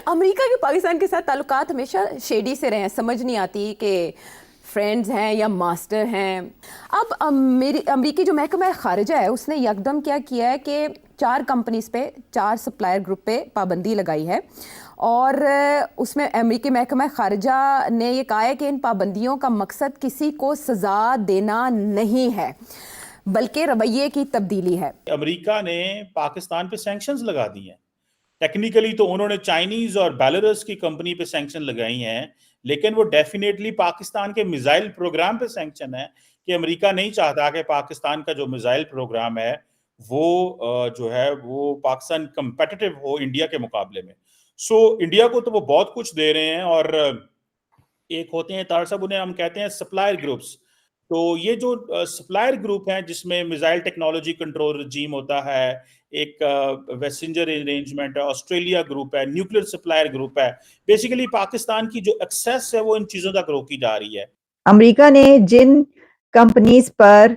America के पाकिस्तान के साथ ताल्लुकात हमेशा शेडी से रहे हैं, समझ नहीं आती कि फ्रेंड्स हैं या मास्टर हैं। अब अमेरिकी जो महकमा खारिजा है उसने यकदम क्या किया है कि 4 कंपनीज पे, 4 सप्लायर ग्रुप पे पाबंदी लगाई है और उसमें अमेरिकी महकमा खारिजा ने ये कहा है कि इन पाबंदियों का मकसद किसी को सज़ा देना नहीं है बल्कि रवैये की तब्दीली है। अमेरिका ने पाकिस्तान पे सैंक्शंस लगा दी हैं। टेक्निकली तो उन्होंने चाइनीज और बेलारूस की कंपनी पे सैंक्शन लगाई हैं, लेकिन वो डेफिनेटली पाकिस्तान के मिसाइल प्रोग्राम पे सैंक्शन है कि अमेरिका नहीं चाहता कि पाकिस्तान का जो मिसाइल प्रोग्राम है वो जो है वो पाकिस्तान कंपेटिटिव हो इंडिया के मुकाबले में। सो इंडिया को तो वो बहुत कुछ दे रहे हैं और एक होते हैं तार साहब, उन्हें हम कहते हैं सप्लायर ग्रुप्स। तो ये जो सप्लायर ग्रुप हैं जिसमें मिसाइल टेक्नोलॉजी कंट्रोल रजीम होता है, एक वेसेंजर अरेंजमेंट है, ऑस्ट्रेलिया ग्रुप है, न्यूक्लियर सप्लायर ग्रुप है, बेसिकली पाकिस्तान की जो एक्सेस है वो इन चीजों तक रोकी जा रही है। अमेरिका ने जिन कंपनीज पर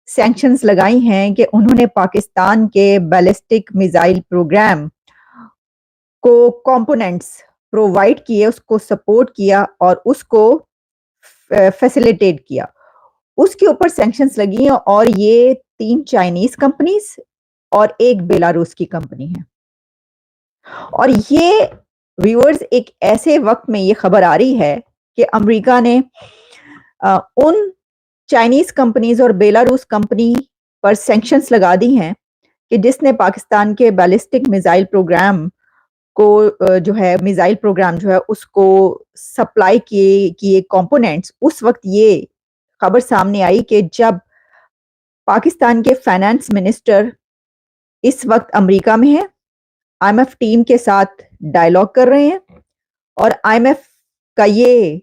सैंक्शंस लगाई हैं कि उन्होंने पाकिस्तान के बैलिस्टिक मिसाइल प्रोग्राम को कंपोनेंट्स प्रोवाइड किए, उसको सपोर्ट किया और उसको फैसिलिटेट किया, उसके ऊपर सैंक्शंस लगी हैं। और ये 3 चाइनीज कंपनीज और 1 बेलारूस की कंपनी है। और ये व्यूअर्स एक ऐसे वक्त में ये खबर आ रही है कि अमेरिका ने उन चाइनीज कंपनीज और बेलारूस कंपनी पर सैंक्शंस लगा दी हैं कि जिसने पाकिस्तान के बैलिस्टिक मिसाइल प्रोग्राम को जो है मिसाइल प्रोग्राम जो है उसको सप्लाई किए कंपोनेंट्स। उस वक्त ये खबर सामने आई कि जब पाकिस्तान के फाइनेंस मिनिस्टर इस वक्त अमेरिका में है, आईएमएफ टीम के साथ डायलॉग कर रहे हैं और आईएमएफ का ये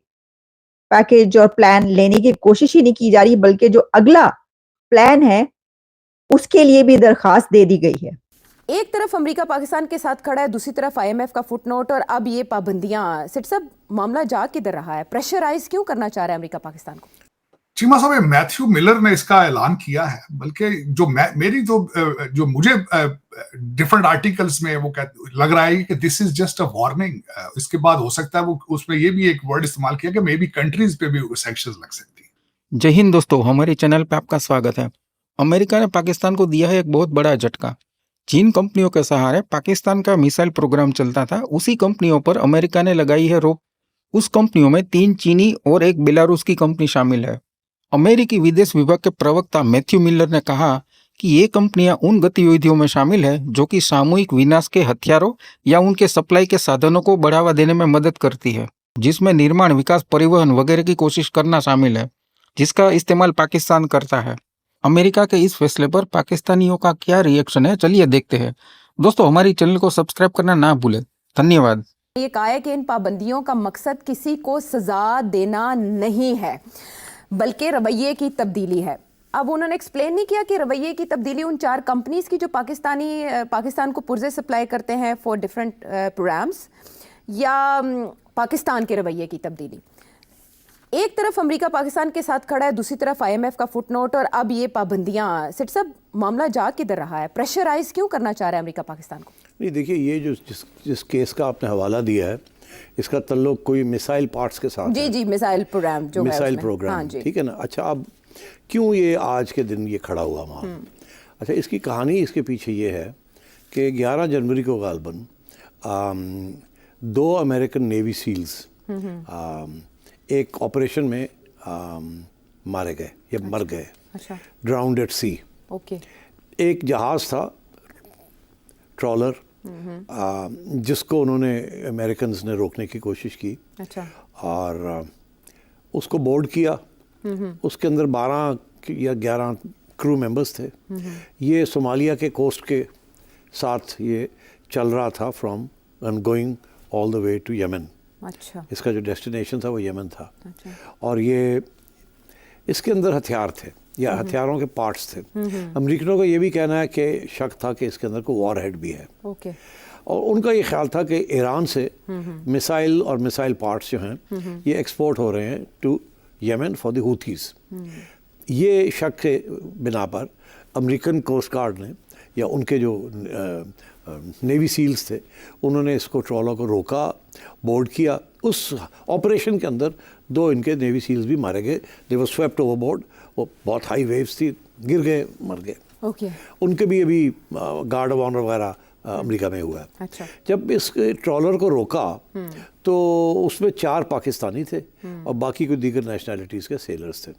पैकेज और प्लान लेने की कोशिश ही नहीं की जा रही, बल्कि जो अगला प्लान है उसके लिए भी दरखास्त दे दी गई है। एक तरफ अमेरिका पाकिस्तान के साथ खड़ा है, दूसरी तरफ आईएमएफ का फुटनोट और अब ये पाबंदियां। सिट साहब, मामला जा किधर रहा है? प्रेशराइज क्यों करना चाह रहा है अमेरिका पाकिस्तान को? चीमा साहब, मैथ्यू मिलर ने इसका ऐलान किया है, बल्कि जो मुझे डिफरेंट आर्टिकल्स में वो लग रहा है कि this is just a warning. इसके बाद हो सकता है वो उसमें ये भी एक वर्ड इस्तेमाल किया कि मे बी कंट्रीज पे भी सैंक्शंस लग सकती है। जय हिंद दोस्तों, हमारे चैनल पे आपका स्वागत है। अमेरिका ने पाकिस्तान को दिया है एक बहुत बड़ा झटका। जिन कंपनियों के सहारे पाकिस्तान का मिसाइल प्रोग्राम चलता था, उसी कंपनियों पर अमेरिका ने लगाई है रोक। उस कंपनियों में 3 चीनी और 1 बेलारूस की कंपनी शामिल है। अमेरिकी विदेश विभाग के प्रवक्ता मैथ्यू मिलर ने कहा कि ये कंपनियां उन गतिविधियों में शामिल है जो कि सामूहिक विनाश के हथियारों या उनके सप्लाई के साधनों को बढ़ावा देने में मदद करती है, जिसमें निर्माण, विकास, परिवहन वगैरह की कोशिश करना शामिल है, जिसका इस्तेमाल पाकिस्तान करता है। अमेरिका के इस फैसले पर पाकिस्तानियों का क्या रिएक्शन है, चलिए देखते हैं। दोस्तों, हमारी चैनल को सब्सक्राइब करना ना भूलें। धन्यवाद। ये कहा है कि इन पाबंदियों का मकसद किसी को सजा देना नहीं है बल्कि रवैये की तब्दीली है। अब उन्होंने एक्सप्लेन नहीं किया कि रवैये की तब्दीली उन 4 कंपनीज की जो पाकिस्तान को पुर्जे सप्लाई करते हैं फॉर डिफरेंट प्रोग्राम्स, या पाकिस्तान के रवैये की तब्दीली। एक तरफ अमेरिका पाकिस्तान के साथ खड़ा है, दूसरी तरफ आईएमएफ का फुटनोट और अब ये पाबंदियां। सिट साहब, मामला जा किधर रहा है? प्रेशराइज क्यों करना चाह रहा है अमेरिका पाकिस्तान को? नहीं, देखिए, ये जो जिस केस का आपने हवाला दिया है, इसका तल्लुक कोई मिसाइल पार्ट्स के साथ जी है। जी, मिसाइल प्रोग्राम जो मिसाइल है प्रोग्राम, हाँ, ठीक है ना। अच्छा, अब क्यों ये आज के दिन ये खड़ा हुआ वहाँ? अच्छा, इसकी कहानी इसके पीछे ये है कि 11 जनवरी को गालबन 2 अमेरिकन नेवी सील्स एक ऑपरेशन में मारे गए या मर गए। अच्छा, ड्राउंड एट सी। ओके। एक जहाज़ था, ट्रॉलर, जिसको उन्होंने अमेरिकन्स ने रोकने की कोशिश की। अच्छा। और उसको बोर्ड किया। उसके अंदर 12 या 11 क्रू मेंबर्स थे। ये सोमालिया के कोस्ट के साथ ये चल रहा था, from and going all the way to Yemen. अच्छा। इसका जो डेस्टिनेशन था वो यमन था। अच्छा। और ये इसके अंदर हथियार थे या हथियारों के पार्ट्स थे। अमेरिकनों का ये भी कहना है कि शक था कि इसके अंदर कोई वॉर हेड भी है। ओके। और उनका ये ख्याल था कि ईरान से मिसाइल और मिसाइल पार्ट्स जो हैं ये एक्सपोर्ट हो रहे हैं टू यमन फॉर द हूथीज़। ये शक के बिना पर अमेरिकन कोस्ट गार्ड ने या उनके जो नेवी सील्स थे, उन्होंने इसको ट्रॉलर को रोका, बोर्ड किया। उस ऑपरेशन के अंदर 2 इनके नेवी सील्स भी मारे गए। दे वर स्वेप्ट ओवरबोर्ड। वो बहुत हाई वेव्स थी, गिर गए, मर गए। ओके। उनके भी अभी गार्ड ऑफ ऑनर वगैरह अमेरिका में हुआ है। अच्छा। जब इस ट्रॉलर को रोका तो उसमें 4 पाकिस्तानी थे और बाकी कोई दीगर नेशनैलिटीज़ के सेलर्स थे।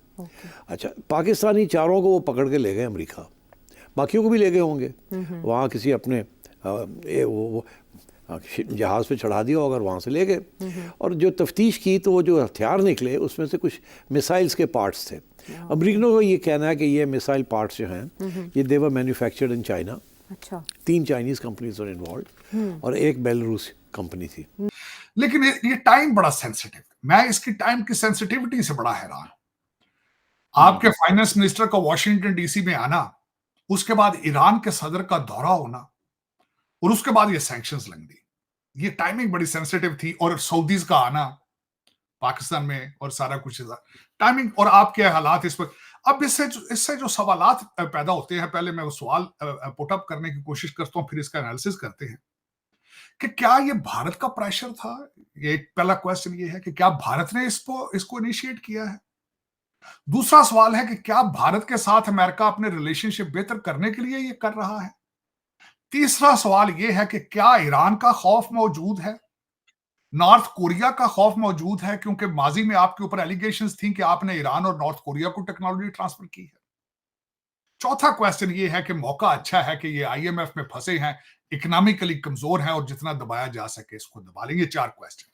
अच्छा, पाकिस्तानी चारों को वो पकड़ के ले गए अमेरिका, बाकियों को भी ले गए होंगे। वहाँ किसी अपने वो जहाज़ पे चढ़ा दिया अगर वहाँ से ले गए। और जो तफ्तीश की तो वो जो हथियार निकले उसमें से कुछ मिसाइल्स के पार्ट्स थे। अमरीकनों का ये कहना है कि ये मिसाइल पार्ट्स जो हैं ये दे वर मैन्युफैक्चर्ड इन चाइना। अच्छा। 3 चाइनीज कंपनीज वर इन्वॉल्व और 1 बेलारूस कंपनी थी। लेकिन ये टाइम बड़ा सेंसिटिव, मैं इसकी टाइम की सेंसिटिविटी से बड़ा हैरान। आपके फाइनेंस मिनिस्टर का वॉशिंगटन डीसी में आना, उसके बाद ईरान के सदर का दौरा होना और उसके बाद ये सैंक्शंस लग दी, ये टाइमिंग बड़ी सेंसिटिव थी। और सऊदीज का आना पाकिस्तान में और सारा कुछ टाइमिंग और आपके हालात इस वक्त। अब इससे जो सवालात पैदा होते हैं, पहले मैं वो सवाल पुट अप करने की कोशिश करता हूं, फिर इसका एनालिसिस करते हैं कि क्या ये भारत का प्रेशर था। ये एक पहला क्वेश्चन ये है कि क्या भारत ने इसको इनिशिएट किया है। दूसरा सवाल है कि क्या भारत के साथ अमेरिका अपने रिलेशनशिप बेहतर करने के लिए ये कर रहा है। तीसरा सवाल ये है कि क्या ईरान का खौफ मौजूद है, नॉर्थ कोरिया का खौफ मौजूद है, क्योंकि माजी में आपके ऊपर एलिगेशंस थी कि आपने ईरान और नॉर्थ कोरिया को टेक्नोलॉजी ट्रांसफर की है। चौथा क्वेश्चन ये है कि मौका अच्छा है कि ये आईएमएफ में फंसे हैं, इकोनॉमिकली कमजोर हैं और जितना दबाया जा सके इसको दबा लेंगे। 4 क्वेश्चन।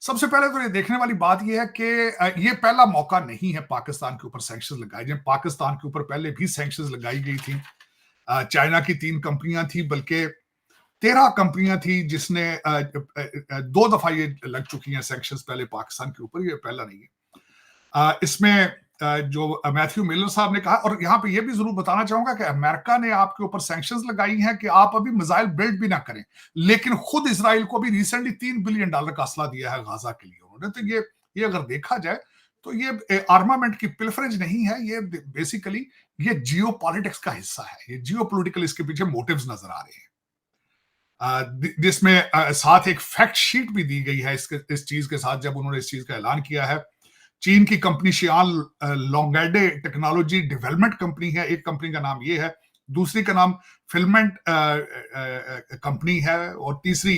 सबसे पहले तो ये देखने वाली बात ये है कि ये पहला मौका नहीं है पाकिस्तान के ऊपर सैंक्शंस लगाए जाए। पाकिस्तान के ऊपर पहले भी सैंक्शंस लगाई गई थी। चाइना की 3 कंपनियां थी, बल्कि 13 कंपनियां थी जिसने 2 दफा ये लग चुकी हैं सैंक्शंस पहले पाकिस्तान के ऊपर, ये पहला नहीं है। इसमें जो मैथ्यू मिलर साहब ने कहा, और यहाँ पे ये भी जरूर बताना चाहूंगा कि अमेरिका ने आपके ऊपर सैंक्शंस लगाई हैं कि आप अभी मिसाइल बिल्ड भी ना करें, लेकिन खुद इजराइल को भी रिसेंटली $3 बिलियन का असला दिया है गाजा के लिए उन्होंने। तो ये अगर देखा जाए तो ये आर्मामेंट की पिलफरेज नहीं है, ये बेसिकली ये जियोपॉलिटिक्स का हिस्सा है। ये जियोपॉलिटिकल इसके पीछे मोटिव्स नजर आ रहे हैं, जिसमें साथ एक फैक्ट शीट भी दी गई है इस चीज के साथ। जब उन्होंने इस चीज का ऐलान किया है, चीन की कंपनी शियान लोंगेडे टेक्नोलॉजी डेवलपमेंट कंपनी है, एक कंपनी का नाम ये है, दूसरी का नाम फिलमेंट कंपनी है और तीसरी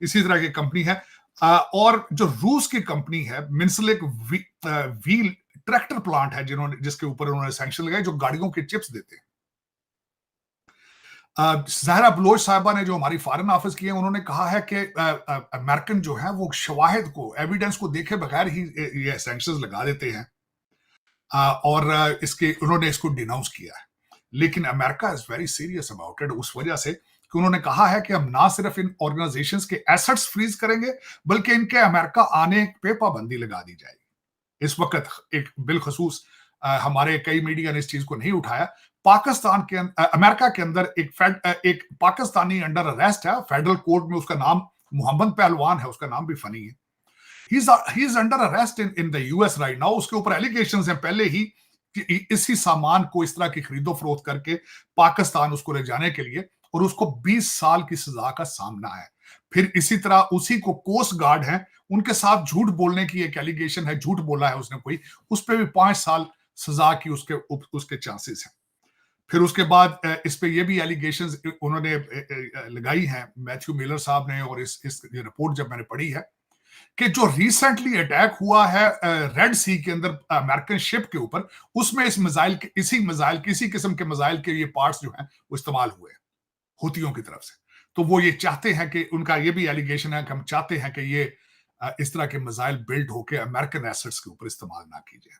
इसी तरह की कंपनी है। और जो रूस की कंपनी है मिन्सलेक व्हील ट्रैक्टर प्लांट है जिसके ऊपर उन्होंने सैंक्शन लगाए, जो गाड़ियों के चिप्स देते हैं। ज़हरा बलोच साहिबा ने जो हमारी फॉरेन ऑफिस की है, उन्होंने कहा है कि अमेरिकन जो है वो शवाहिद को, एविडेंस को देखे बगैर ही ये सैंक्शंस लगा देते हैं, और उन्होंने इसको डिनाउंस किया है। लेकिन America is very serious about it, उस वजह से कि उन्होंने कहा है कि हम ना सिर्फ इन ऑर्गेनाइजेशंस के एसेट्स फ्रीज करेंगे, बल्कि इनके अमेरिका आने पे पाबंदी लगा दी जाएगी। इस वक्त एक बिलखसूस हमारे कई मीडिया ने इस चीज को नहीं उठाया। पाकिस्तान के अमेरिका के अंदर एक पाकिस्तानी अंडर अरेस्ट है फेडरल कोर्ट में, उसका नाम मोहम्मद पहलवान है, उसका नाम भी फनी है। He is under arrest in the US right now. उसके ऊपर एलिगेशंस हैं पहले ही कि इसी सामान को इस तरह की खरीदो फरोख्त करके पाकिस्तान उसको ले जाने के लिए, और उसको 20 साल की सजा का सामना है। फिर इसी तरह उसी को कोस्ट गार्ड है, उनके साथ झूठ बोलने की एक एलिगेशन है, झूठ बोला है उसने कोई, उस पर भी 5 साल सजा की उसके चांसेस हैं। फिर उसके बाद इस पे ये भी एलिगेशंस उन्होंने लगाई हैं मैथ्यू मिलर साहब ने, और इस रिपोर्ट जब मैंने पढ़ी है कि जो रिसेंटली अटैक हुआ है रेड सी के अंदर अमेरिकन शिप के ऊपर, उसमें किसी किस्म के मिसाइल के ये पार्ट्स जो हैं वो इस्तेमाल हुए हुतियों की तरफ से। तो वो ये चाहते हैं कि उनका ये भी एलिगेशन है कि हम चाहते हैं कि ये इस तरह के मिसाइल बिल्ड होकर अमेरिकन एसेट्स के ऊपर इस्तेमाल ना की जाए।